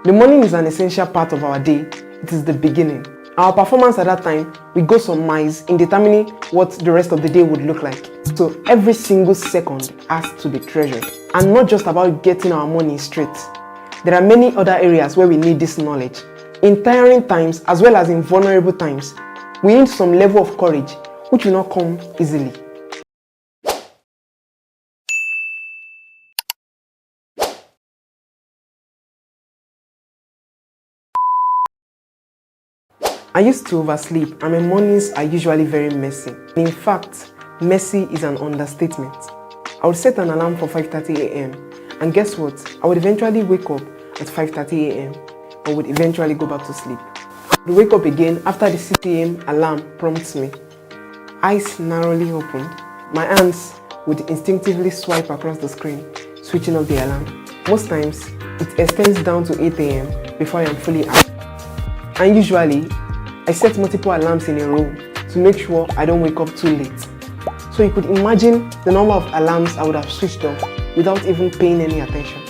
The morning is an essential part of our day. It is the beginning. Our performance at that time will go some miles in determining what the rest of the day would look like. So every single second has to be treasured. And not just about getting our morning straight. There are many other areas where we need this knowledge. In tiring times as well as in vulnerable times, we need some level of courage which will not come easily. I used to oversleep and my mornings are usually very messy. In fact, messy is an understatement. I would set an alarm for 5:30 a.m. and guess what? I would eventually wake up at 5:30 a.m. and would eventually go back to sleep. I would wake up again after the 6 a.m. alarm prompts me. Eyes narrowly opened, my hands would instinctively swipe across the screen, switching off the alarm. Most times, it extends down to 8 a.m. before I am fully out. And usually, I set multiple alarms in a row to make sure I don't wake up too late. So you could imagine the number of alarms I would have switched off without even paying any attention.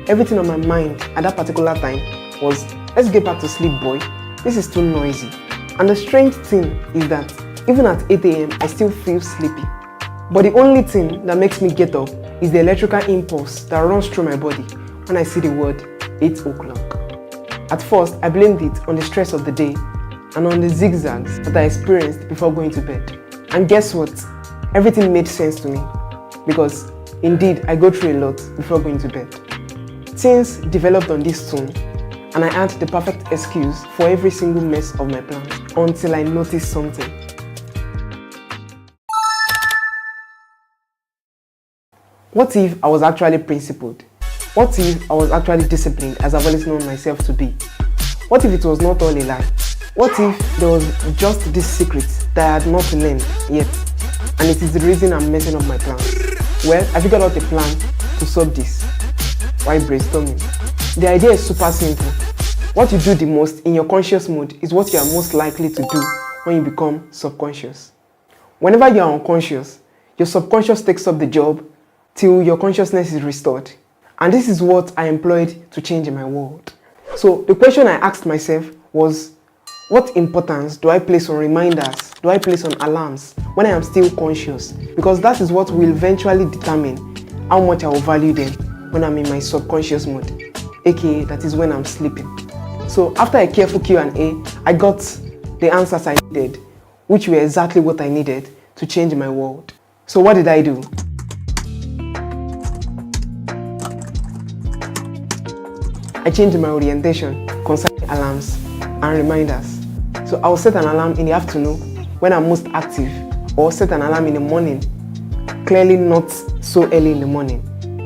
Everything on my mind at that particular time was, let's get back to sleep, boy. This is too noisy. And the strange thing is that even at 8 a.m. I still feel sleepy. But the only thing that makes me get up is the electrical impulse that runs through my body when I see the word 8 o'clock. At first, I blamed it on the stress of the day and on the zigzags that I experienced before going to bed. And guess what? Everything made sense to me because indeed I go through a lot before going to bed. Things developed on this tone and I had the perfect excuse for every single mess of my plans until I noticed something. What if I was actually principled? What if I was actually disciplined as I've always known myself to be? What if it was not all a lie? What if there was just this secret that I had not learned yet, and it is the reason I'm messing up my plans? Well, I figured out a plan to solve this. Why brainstorming? The idea is super simple. What you do the most in your conscious mode is what you are most likely to do when you become subconscious. Whenever you are unconscious, your subconscious takes up the job till your consciousness is restored. And this is what I employed to change my world. So the question I asked myself was, what importance do I place on reminders, do I place on alarms when I am still conscious? Because that is what will eventually determine how much I will value them when I'm in my subconscious mode, aka that is when I'm sleeping. So after a careful Q&A, I got the answers I needed, which were exactly what I needed to change my world. So what did I do? I changed my orientation concerning alarms and reminders. So I will set an alarm in the afternoon when I'm most active, or set an alarm in the morning, clearly not so early in the morning,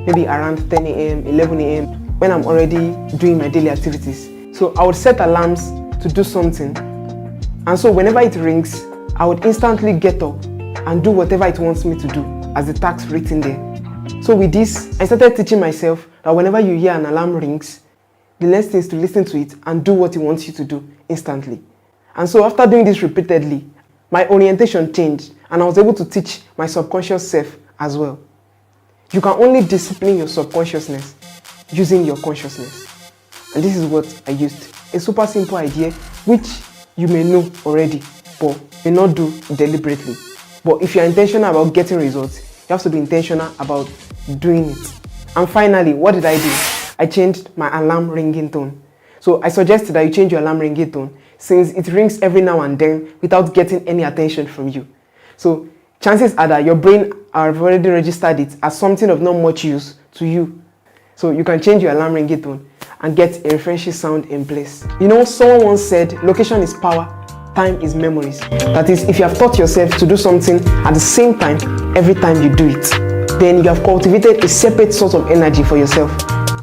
maybe around 10 a.m., 11 a.m. when I'm already doing my daily activities. So I would set alarms to do something, and so whenever it rings, I would instantly get up and do whatever it wants me to do as the task written there. So with this, I started teaching myself that whenever you hear an alarm rings, the next thing is to listen to it and do what it wants you to do instantly. And so after doing this repeatedly, my orientation changed and I was able to teach my subconscious self as well. You can only discipline your subconsciousness using your consciousness. And this is what I used. A super simple idea which you may know already but may not do deliberately. But if you're intentional about getting results, you have to be intentional about doing it. And finally, what did I do? I changed my alarm ringing tone. So I suggested that you change your alarm ringing tone since it rings every now and then without getting any attention from you. So chances are that your brain have already registered it as something of not much use to you. So you can change your alarm ringing tone and get a refreshing sound in place. You know, someone once said, location is power, time is memories. That is, if you have taught yourself to do something at the same time every time you do it, then you have cultivated a separate source of energy for yourself,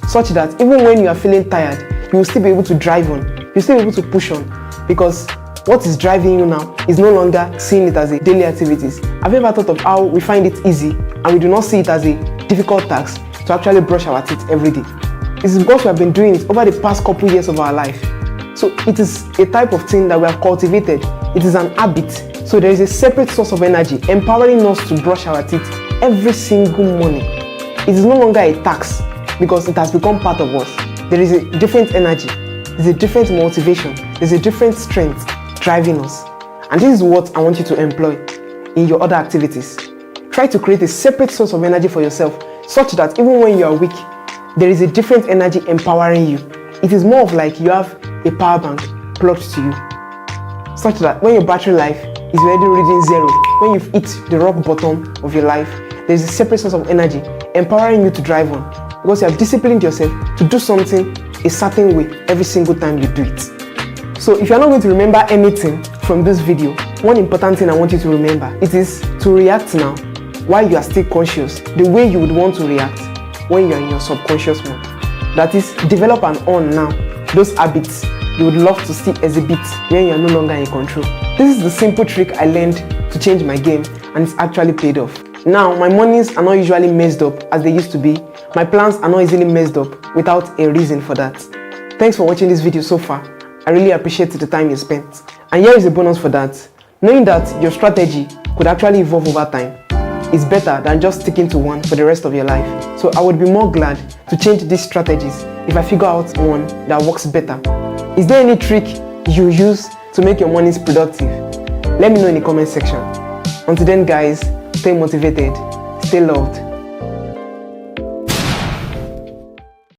such that even when you are feeling tired, you will still be able to drive on, you'll still be able to push on, because what is driving you now is no longer seeing it as a daily activities. Have you ever thought of how we find it easy and we do not see it as a difficult task to actually brush our teeth every day? It's because we have been doing it over the past couple years of our life. So it is a type of thing that we have cultivated. It is an habit. So there is a separate source of energy empowering us to brush our teeth every single morning. It is no longer a task because it has become part of us. there is a different energy, there's a different motivation, there's a different strength driving us. And this is what I want you to employ in your other activities. Try to create a separate source of energy for yourself, such that even when you are weak, there is a different energy empowering you. It is more of like you have a power bank plugged to you, such that when your battery life is already reading 0, when you've hit the rock bottom of your life, there is a separate source of energy empowering you to drive on, because you have disciplined yourself to do something a certain way every single time you do it. So if you're not going to remember anything from this video, one important thing I want you to remember, it is to react now while you are still conscious, the way you would want to react when you are in your subconscious mode. That is, develop and own now those habits you would love to see exhibit when you are no longer in control. This is the simple trick I learned to change my game, and it's actually paid off. Now, my mornings are not usually messed up as they used to be. My plans are not easily messed up without a reason for that. Thanks for watching this video so far. I really appreciate the time you spent. And here is a bonus for that. Knowing that your strategy could actually evolve over time is better than just sticking to one for the rest of your life. So I would be more glad to change these strategies if I figure out one that works better. Is there any trick you use to make your mornings productive? Let me know in the comment section. Until then guys, stay motivated, stay loved.